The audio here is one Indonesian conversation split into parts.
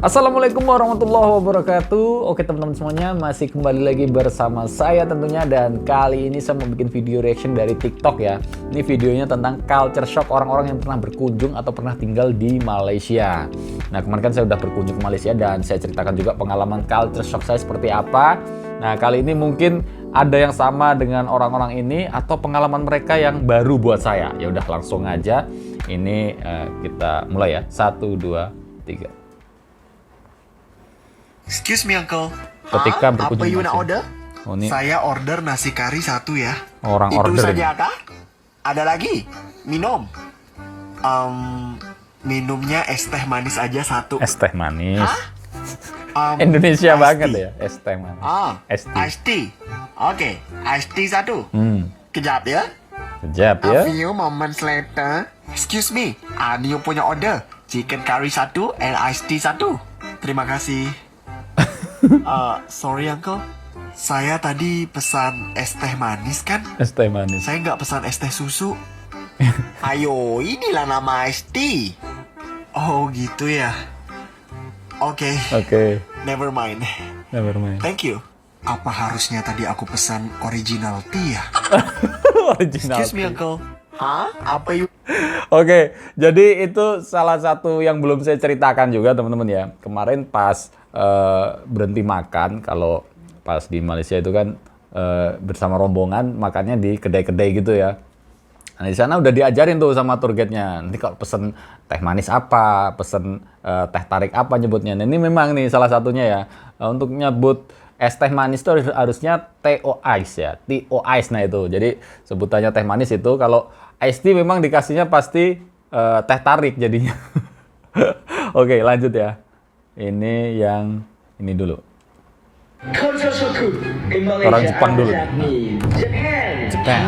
Assalamualaikum warahmatullahi wabarakatuh. Oke teman-teman semuanya, masih kembali lagi bersama saya tentunya. Dan kali ini saya mau bikin video reaction dari TikTok ya. Ini videonya tentang culture shock orang-orang yang pernah berkunjung atau pernah tinggal di Malaysia. Nah kemarin kan saya udah berkunjung ke Malaysia dan saya ceritakan juga pengalaman culture shock saya seperti apa. Nah kali ini mungkin ada yang sama dengan orang-orang ini atau pengalaman mereka yang baru buat saya. Ya udah langsung aja. Ini kita mulai ya. 1, 2, 3. Excuse me uncle. Ketika Apa berkunjung you wanna Malaysia. order? Oh, ini Saya order nasi kari 1 ya. orang Itu order ini. saja kah? Ada lagi? Minum? Minumnya es teh manis aja 1. Es teh manis. Iced Indonesia banget tea. ya, es teh manis. Es Es tea. iced tea. Oke, iced tea 1. Kejap ya. Kejap A ya. few moments later. Excuse me, you punya order chicken curry 1 and iced tea 1. Terima kasih. Sorry uncle, saya tadi pesan es teh manis kan? Es teh manis. Saya nggak pesan es teh susu. Ayo, inilah nama iced tea. Oh gitu ya. Oke, Oke, never mind. never mind. Thank you. Apa harusnya tadi aku pesan original tea ya? Original. Excuse me uncle. Apa you? Oke, jadi itu salah satu yang belum saya ceritakan juga teman-teman ya. Kemarin pas berhenti makan, kalau pas di Malaysia itu kan bersama rombongan makannya di kedai-kedai gitu ya. Nah, di sana udah diajarin tuh sama tour guide-nya. Nanti kalau pesen teh manis apa, pesen teh tarik apa nyebutnya. Nah, ini memang nih salah satunya ya. Untuk nyebut es teh manis itu harusnya TO Ice ya. TO Ice nah itu. Jadi sebutannya teh manis itu, kalau ice tea memang dikasihnya pasti teh tarik jadinya. Oke, lanjut ya. Ini yang ini dulu. Orang Jepang dulu. Jepang.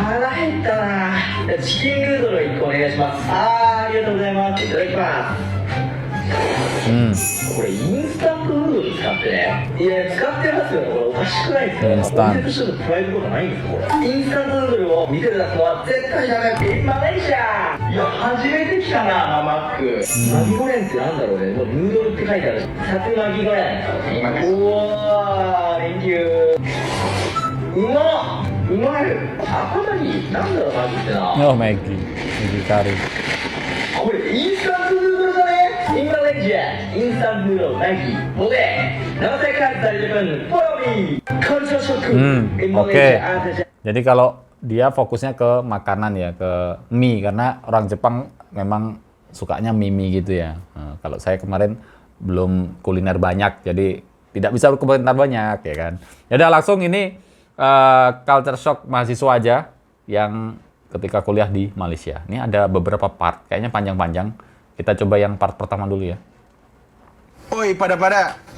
Oh, Maggi curry. これインスタントヌードルだね。インマレーシアインスタントヌードルナイキボデ7歳開発されてるフォローミーカルチャーショックインマレー Oke. シアアーティシャン Jadi kalau dia fokusnya ke makanan ya, ke mie, karena orang Jepang memang sukanya mie gitu ya. Nah, kalau saya kemarin belum kuliner banyak, jadi tidak bisa berkomentar banyak ya kan. Ya udah langsung ini culture shock mahasiswa aja yang ketika kuliah di Malaysia. Ini ada beberapa part, kayaknya panjang-panjang. Kita coba yang part pertama dulu ya. Oi, pada 5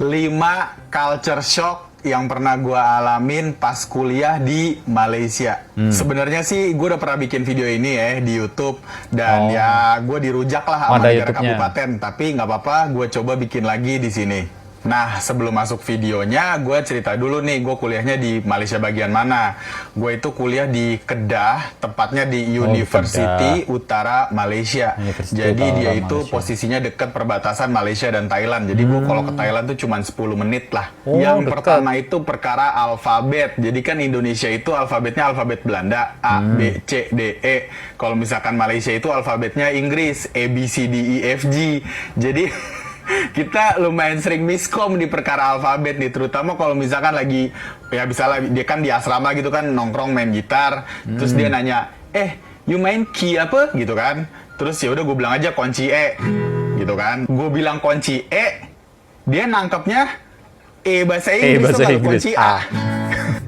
culture shock yang pernah gue alamin pas kuliah di Malaysia. Sebenarnya sih gue udah pernah bikin video ini ya di YouTube dan ya gue dirujak lah sama Ada negara YouTube-nya. kabupaten. Tapi nggak apa-apa, gue coba bikin lagi di sini. Nah, sebelum masuk videonya, gue cerita dulu nih, gue kuliahnya di Malaysia bagian mana. Gue itu kuliah di Kedah, tepatnya di University Utara Malaysia. University Jadi Utara dia itu Malaysia. posisinya dekat perbatasan Malaysia dan Thailand. Jadi gue kalau ke Thailand tuh cuma 10 menit lah. Oh, Yang dekat. pertama itu perkara alfabet. Jadi kan Indonesia itu alfabetnya alfabet Belanda, A, B, C, D, E. Kalau misalkan Malaysia itu alfabetnya Inggris, A, B, C, D, E, F, G. Jadi kita lumayan sering miskom di perkara alfabet nih, terutama kalau misalkan lagi ya misalnya dia kan di asrama gitu kan nongkrong main gitar, terus dia nanya, you main key apa gitu kan, terus ya udah gue bilang aja kunci E gitu kan, gue bilang kunci E, dia nangkepnya bahasa Inggris, bahasa tuh kalau Inggris, kunci A.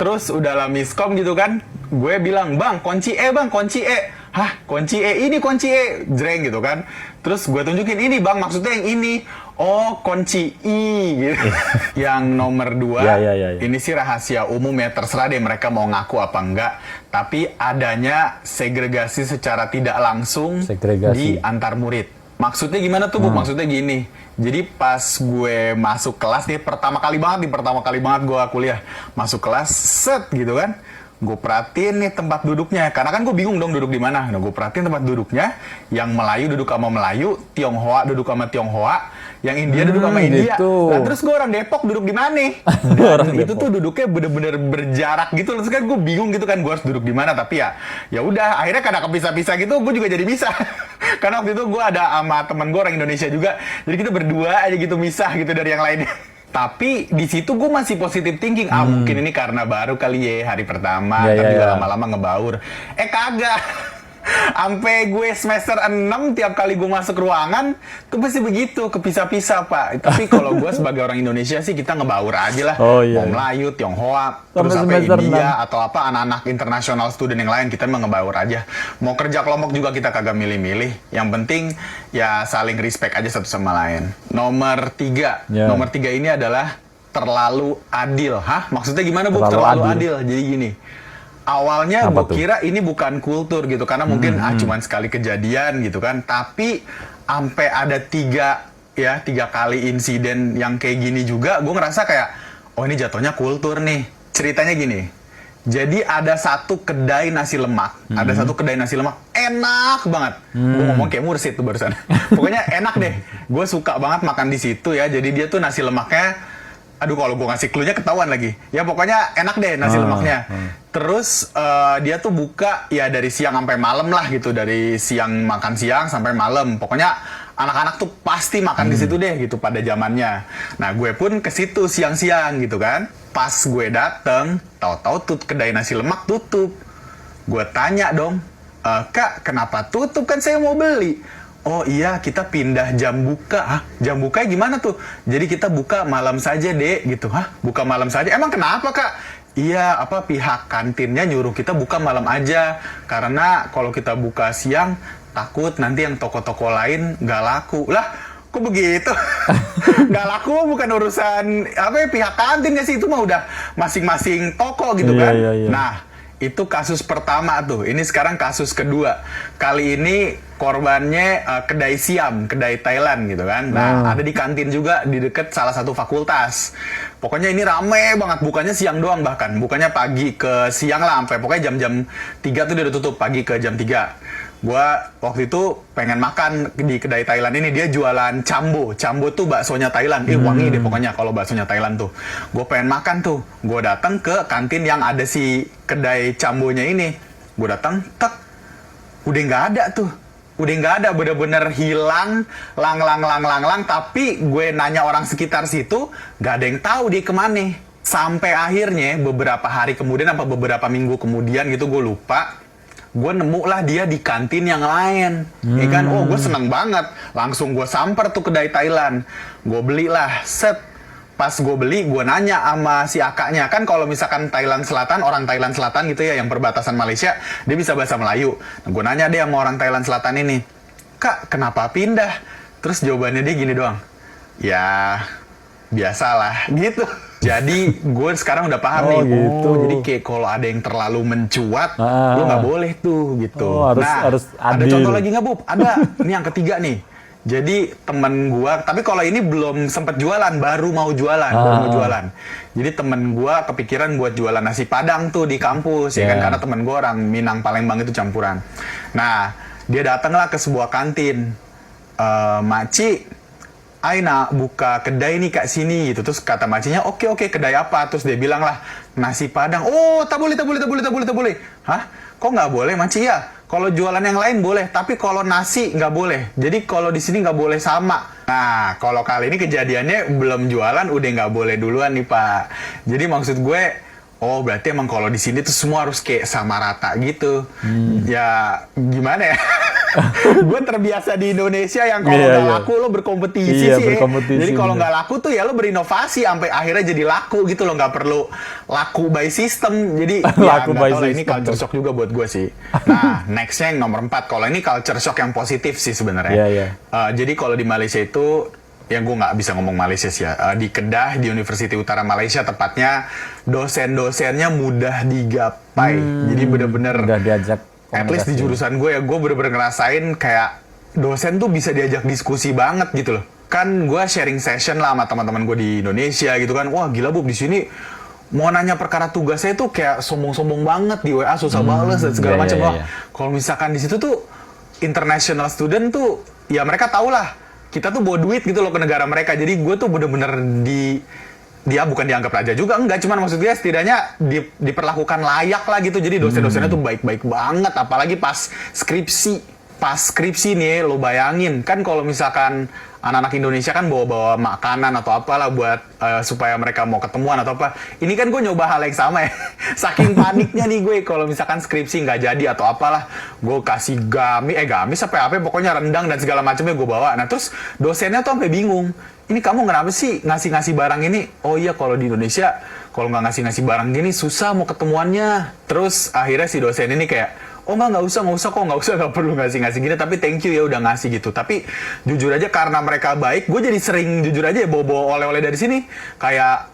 Terus udah lah miskom gitu kan, gue bilang bang kunci E, hah kunci E, ini kunci E, jreng gitu kan. Terus gue tunjukin ini bang, maksudnya yang ini. Oh, kunci I gitu. Yang nomor 2, Ya. ini sih rahasia umum ya, terserah deh mereka mau ngaku apa enggak. Tapi adanya segregasi secara tidak langsung Segregasi. di antar murid. Maksudnya gimana tuh Bu? Maksudnya gini. Jadi pas gue masuk kelas nih, pertama kali banget gue kuliah. Masuk kelas, set gitu kan. Gue perhatiin nih tempat duduknya, karena kan gue bingung dong duduk di mana. Nah, gue perhatiin tempat duduknya, yang Melayu duduk sama Melayu, Tionghoa duduk sama Tionghoa, Yang India duduk sama India. gitu. Nah, terus gue orang Depok duduk di mana? Orang Itu Depok. tuh duduknya bener-bener berjarak gitu. Terus kan gue bingung gitu kan gue harus duduk di mana. Tapi ya udah. Akhirnya karena kepisah-pisah gitu, gue juga jadi bisa. Karena waktu itu gue ada sama temen gue orang Indonesia juga. Jadi kita berdua aja gitu misah gitu dari yang lainnya. Tapi di situ gue masih positive thinking. Mungkin ini karena baru kali ya hari pertama. Ya, Ntar ya, juga ya. lama-lama ngebaur. Kagak. Sampai gue semester 6 tiap kali gue masuk ruangan tuh pasti begitu kepisah-pisah Pak. Tapi kalau gue sebagai orang Indonesia sih kita ngebaur aja lah. Oh, iya. Mau Melayu, Tionghoa, Sampai terus apa semester India 6. atau apa anak-anak internasional student yang lain kita mah ngebaur aja. Mau kerja kelompok juga kita kagak milih-milih. Yang penting ya saling respect aja satu sama lain. Nomor 3. Ya. Nomor 3 ini adalah terlalu adil. Hah? Maksudnya gimana Bu? Terlalu Terlalu adil. adil. Jadi gini. Awalnya Apa gue tuh? kira ini bukan kultur gitu karena mungkin cuman sekali kejadian gitu kan, tapi sampai ada 3 kali insiden yang kayak gini juga gue ngerasa kayak oh ini jatuhnya kultur nih. Ceritanya gini, jadi ada satu kedai nasi lemak, enak banget. Gue ngomong kayak mursid tuh barusan. Pokoknya enak deh, gue suka banget makan di situ ya. Jadi dia tuh nasi lemaknya, aduh kalau gue ngasih clue-nya ketahuan lagi. Ya pokoknya enak deh nasi lemaknya. Terus dia tuh buka ya dari siang sampai malam lah gitu. Dari siang makan siang sampai malam. Pokoknya anak-anak tuh pasti makan di situ deh gitu pada zamannya. Nah gue pun ke situ siang-siang gitu kan. Pas gue dateng, tahu-tahu tuh kedai nasi lemak tutup. Gue tanya dong, Kak kenapa tutup kan saya mau beli? Oh iya, kita pindah jam buka. Hah? Jam bukanya gimana tuh? Jadi kita buka malam saja, Dek, gitu. Hah? Buka malam saja? Emang kenapa, Kak? Iya, pihak kantinnya nyuruh kita buka malam aja. Karena kalau kita buka siang, takut nanti yang toko-toko lain nggak laku. Lah, kok begitu? Nggak laku bukan urusan pihak kantin nggak sih? Itu mah udah masing-masing toko gitu Iya, kan. iya, iya. Nah, itu kasus pertama tuh. Ini sekarang kasus kedua. Kali ini korbannya kedai Siam, kedai Thailand gitu kan. Nah, ada di kantin juga di deket salah satu fakultas. Pokoknya ini rame banget. Bukannya siang doang bahkan. Bukannya pagi ke siang lah. Sampai pokoknya jam-jam 3 tuh dia udah tutup. Pagi ke jam 3. Gua waktu itu pengen makan di kedai Thailand ini. Dia jualan cambo. Cambo tuh baksonya Thailand. Wangi deh pokoknya kalau baksonya Thailand tuh. Gue pengen makan tuh. Gue datang ke kantin yang ada si kedai cambonya ini. Gue datang, tek. Udah nggak ada tuh. Udah nggak ada, bener-bener hilang. Lang. Tapi gue nanya orang sekitar situ, nggak ada yang tahu dia kemana. Sampai akhirnya beberapa hari kemudian, apa beberapa minggu kemudian gitu, gue lupa. Gue nemu lah dia di kantin yang lain. Ya kan, oh gue seneng banget. Langsung gue samper tuh kedai Thailand. Gue belilah, set. Pas gue beli, gue nanya sama si akaknya. Kan kalau misalkan Thailand Selatan, orang Thailand Selatan gitu ya, yang perbatasan Malaysia, dia bisa bahasa Melayu. Nah, gue nanya deh sama orang Thailand Selatan ini, Kak, kenapa pindah? Terus jawabannya dia gini doang, ya biasalah gitu. Jadi gue sekarang udah paham Oh, nih. gitu. Jadi kayak kalau ada yang terlalu mencuat, lu nggak boleh tuh gitu. Oh, harus ada adil. contoh lagi nggak, Bub? Ada. Ini yang ketiga nih. Jadi temen gua, tapi kalau ini belum sempet jualan, baru mau jualan. Jadi temen gua kepikiran buat jualan nasi Padang tuh di kampus, ya kan, karena temen gua orang Minang Palembang itu campuran. Nah, dia datanglah ke sebuah kantin. Makci, Aina buka kedai nih Kak sini gitu. Terus kata makcinya, oke, kedai apa? Terus dia bilang lah, nasi Padang. Oh, tak boleh. Hah? Kok nggak boleh, Makci? Ya, kalau jualan yang lain boleh, tapi kalau nasi nggak boleh. Jadi kalau di sini nggak boleh sama. Nah, kalau kali ini kejadiannya belum jualan, udah nggak boleh duluan nih Pak. Jadi maksud gue, oh berarti emang kalau di sini tuh semua harus kayak sama rata gitu. Ya gimana ya? Gue terbiasa di Indonesia yang kalau nggak laku lo berkompetisi sih. Berkompetisi, Jadi kalau bener. nggak laku tuh ya lo berinovasi sampai akhirnya jadi laku gitu lo, nggak perlu laku by system. Jadi Laku ya by nggak tahu lah, ini system. culture shock juga buat gue sih. Nah, nextnya yang nomor 4. Kalau ini culture shock yang positif sih sebenarnya. Iya. Jadi kalau di Malaysia itu, ya gue nggak bisa ngomong Malaysia sih ya. Di Kedah, di Universiti Utara Malaysia tepatnya, dosen-dosennya mudah digapai. Jadi bener-bener Udah diajak at least di jurusan gue ya, gue bener-bener ngerasain kayak dosen tuh bisa diajak diskusi banget gitu loh. Kan gue sharing session lah sama teman-teman gue di Indonesia gitu kan. Wah gila Bub, di sini mau nanya perkara tugasnya tuh kayak sombong-sombong banget di WA, susah bales dan segala macam. Wah, kalau misalkan di situ tuh international student tuh ya mereka tahu lah kita tuh bawa duit gitu loh ke negara mereka. Jadi gue tuh bener-bener dia bukan dianggap raja juga, enggak, cuman maksudnya setidaknya diperlakukan layak lah gitu. Jadi dosen-dosennya tuh baik-baik banget, apalagi pas skripsi nih, lo bayangin kan kalau misalkan anak-anak Indonesia kan bawa-bawa makanan atau apalah buat supaya mereka mau ketemuan atau apa. Ini kan gue nyoba hal yang sama ya. Saking paniknya nih gue kalau misalkan skripsi nggak jadi atau apalah, gue kasih gamis apa pokoknya rendang dan segala macamnya gue bawa. Nah terus dosennya tuh sampai bingung. Ini kamu kenapa sih ngasih barang ini? Oh iya, kalau di Indonesia kalau nggak ngasih barang gini susah mau ketemuannya. Terus akhirnya si dosen ini kayak, oh nggak usah kok, nggak perlu ngasih gini, tapi thank you ya udah ngasih gitu. Tapi jujur aja karena mereka baik, gue jadi sering jujur aja bawa oleh-oleh dari sini. Kayak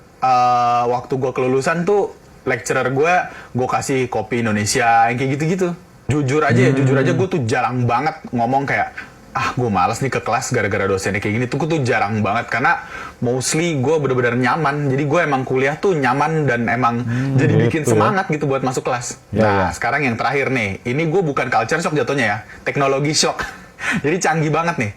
waktu gue kelulusan tuh lecturer gue kasih kopi Indonesia yang kayak gitu-gitu. Jujur aja gue tuh jarang banget ngomong kayak, gue malas nih ke kelas gara-gara dosennya kayak gini. Gue tuh jarang banget karena mostly gue bener-bener nyaman. Jadi gue emang kuliah tuh nyaman dan emang jadi bikin semangat gitu buat masuk kelas. Sekarang yang terakhir nih, ini gue bukan culture shock jatuhnya ya, teknologi shock. Jadi canggih banget nih,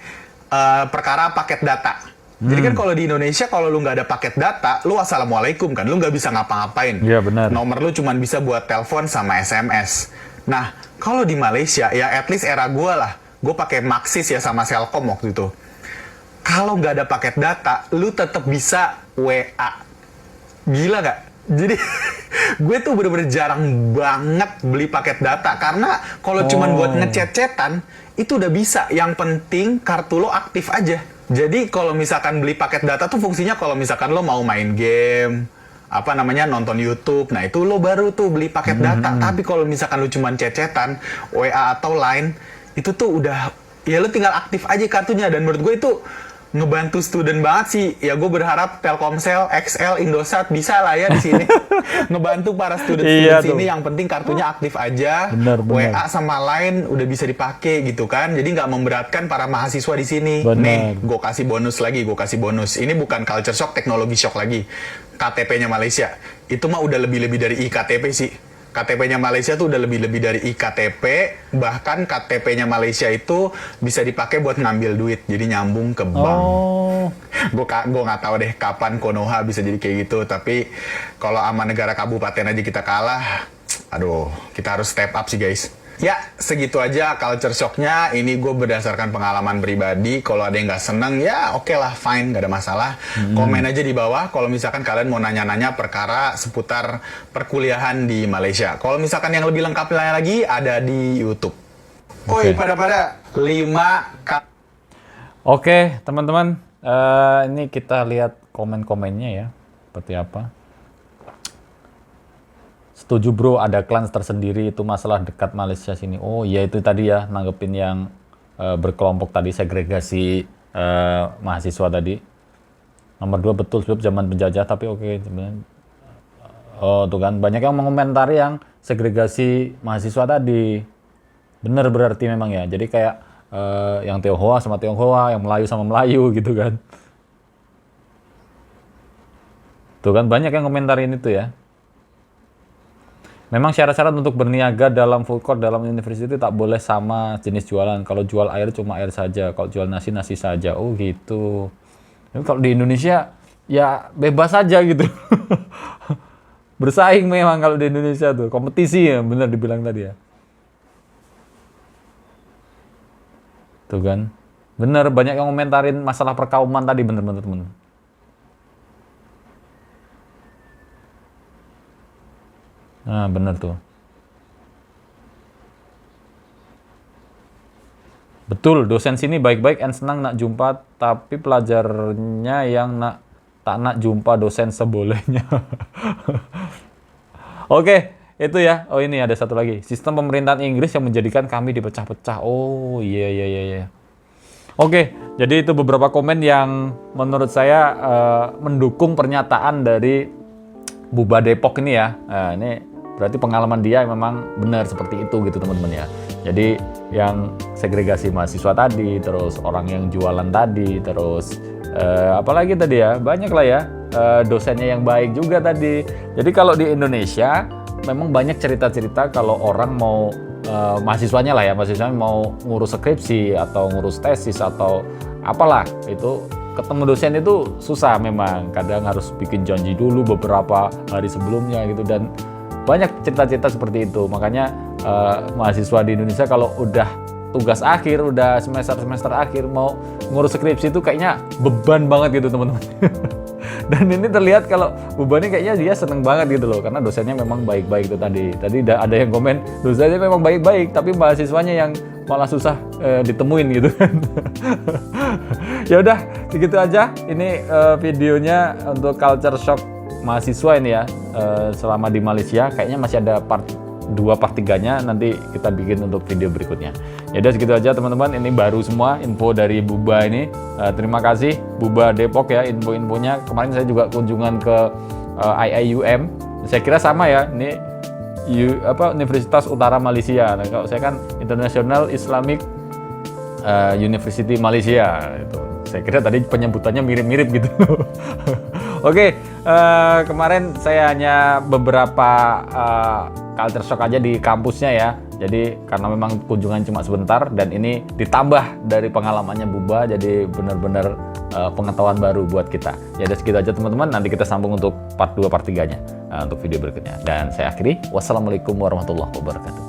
perkara paket data. Jadi kan kalau di Indonesia kalau lu nggak ada paket data, lu assalamualaikum kan, lu nggak bisa ngapa-ngapain. Iya benar. Nomor lu cuma bisa buat telepon sama SMS. Nah kalau di Malaysia ya at least era gue lah. Gue pakai Maxis ya sama Selcom waktu itu. Kalau nggak ada paket data, lu tetap bisa WA. Gila nggak? Jadi gue tuh bener-bener jarang banget beli paket data karena kalau cuman buat ngechat-chatan itu udah bisa. Yang penting kartu lo aktif aja. Jadi kalau misalkan beli paket data tuh fungsinya kalau misalkan lo mau main game, nonton YouTube, nah itu lo baru tuh beli paket data. Tapi kalau misalkan lo cuman chat-chatan, WA atau Line, itu tuh udah, ya lo tinggal aktif aja kartunya. Dan menurut gue itu ngebantu student banget sih. Ya gue berharap Telkomsel, XL, Indosat bisa lah ya di sini ngebantu para student di sini. Yang penting kartunya aktif aja. Bener. WA sama Line udah bisa dipakai gitu kan. Jadi nggak memberatkan para mahasiswa di sini. Nih, gue kasih bonus. Ini bukan culture shock, teknologi shock lagi. KTP-nya Malaysia itu mah udah lebih-lebih dari iKTP sih. KTP-nya Malaysia tuh udah lebih-lebih dari iKTP, bahkan KTP-nya Malaysia itu bisa dipakai buat ngambil duit, jadi nyambung ke bank. Gue nggak tahu deh kapan Konoha bisa jadi kayak gitu, tapi kalau sama negara kabupaten aja kita kalah, aduh, kita harus step up sih guys. Ya, segitu aja culture shock-nya. Ini gue berdasarkan pengalaman pribadi. Kalau ada yang nggak seneng, ya oke lah, fine, nggak ada masalah. Komen aja di bawah kalau misalkan kalian mau nanya-nanya perkara seputar perkuliahan di Malaysia. Kalau misalkan yang lebih lengkap lagi, ada di YouTube. Pada 5K. Oke, teman-teman. Ini kita lihat komen-komennya ya. Seperti apa. Setuju bro, ada klan tersendiri, itu masalah dekat Malaysia sini. Oh iya, itu tadi ya, nanggepin yang berkelompok tadi, segregasi mahasiswa tadi. Nomor 2, betul, sebab zaman penjajah, tapi oke. Oh tuh kan, banyak yang mengomentari yang segregasi mahasiswa tadi. Bener berarti memang ya, jadi kayak yang Tionghoa sama Tionghoa, yang Melayu sama Melayu gitu kan. Tuh kan, banyak yang komentarin itu ya. Memang syarat-syarat untuk berniaga dalam food court dalam university tak boleh sama jenis jualan. Kalau jual air cuma air saja, kalau jual nasi nasi saja. Oh gitu. Tapi kalau di Indonesia ya bebas saja gitu. Bersaing memang kalau di Indonesia tuh, kompetisi ya, benar dibilang tadi ya. Tuh kan. Bener, banyak yang komentarin masalah perkauman tadi, bener-bener teman. Nah, bener tuh. Betul, dosen sini baik-baik and senang nak jumpa, tapi pelajarnya yang tak nak jumpa dosen sebolehnya. Oke, itu ya. Oh ini ada satu lagi. Sistem pemerintahan Inggris yang menjadikan kami dipecah-pecah. Oh iya. Oke, jadi itu beberapa komen yang menurut saya mendukung pernyataan dari Buba Depok ini ya. Nah, ini berarti pengalaman dia memang benar seperti itu gitu teman-teman ya. Jadi yang segregasi mahasiswa tadi, terus orang yang jualan tadi, terus apalagi tadi ya, banyak lah ya dosennya yang baik juga tadi. Jadi kalau di Indonesia memang banyak cerita-cerita kalau orang mau mahasiswanya lah ya, mahasiswanya mau ngurus skripsi atau ngurus tesis atau apalah itu, ketemu dosen itu susah memang, kadang harus bikin janji dulu beberapa hari sebelumnya gitu, dan banyak cerita-cerita seperti itu. Makanya mahasiswa di Indonesia kalau udah tugas akhir, udah semester akhir mau ngurus skripsi itu kayaknya beban banget gitu teman-teman. Dan ini terlihat kalau bebannya kayaknya dia seneng banget gitu loh, karena dosennya memang baik-baik itu tadi. Tadi ada yang komen dosennya memang baik-baik, tapi mahasiswanya yang malah susah ditemuin gitu kan. Ya udah, segitu aja. Ini videonya untuk culture shock mahasiswa ini ya, selama di Malaysia. Kayaknya masih ada part 2, part 3-nya, nanti kita bikin untuk video berikutnya. Ya udah, segitu aja teman-teman, ini baru semua info dari Buba ini. Terima kasih Buba Depok ya info-infonya. Kemarin saya juga kunjungan ke IIUM, saya kira sama ya, ini Universitas Utara Malaysia. Nah, kalau saya kan International Islamic University Malaysia itu. Saya kira tadi penyebutannya mirip-mirip gitu. Oke, kemarin saya hanya beberapa culture shock aja di kampusnya ya. Jadi karena memang kunjungan cuma sebentar, dan ini ditambah dari pengalamannya Buba, jadi benar-benar pengetahuan baru buat kita. Ya udah, segitu aja teman-teman. Nanti kita sambung untuk part 2, part 3-nya untuk video berikutnya. Dan saya akhiri. Wassalamualaikum warahmatullahi wabarakatuh.